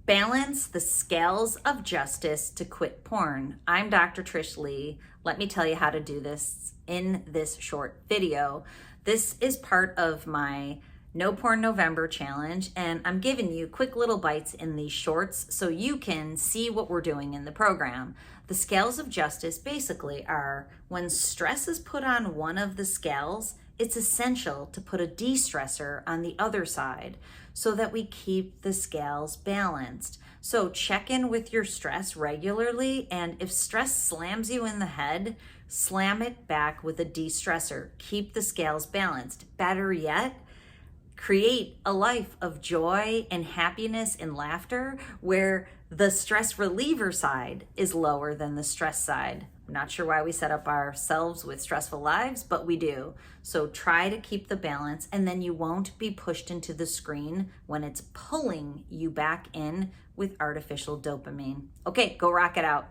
Balance the scales of justice to quit porn. I'm Dr. Trish Leigh. Let me tell you how to do this in this short video. This is part of my No Porn November challenge, and I'm giving you quick little bites in these shorts so you can see what we're doing in the program. The scales of justice basically are when stress is put on one of the scales, it's essential to put a de-stressor on the other side so that we keep the scales balanced. So check in with your stress regularly, and if stress slams you in the head, slam it back with a de-stressor. Keep the scales balanced. Better yet, create a life of joy and happiness and laughter where the stress reliever side is lower than the stress side. I'm not sure why we set up ourselves with stressful lives, but we do. So try to keep the balance, and then you won't be pushed into the screen when it's pulling you back in with artificial dopamine. Okay, go rock it out.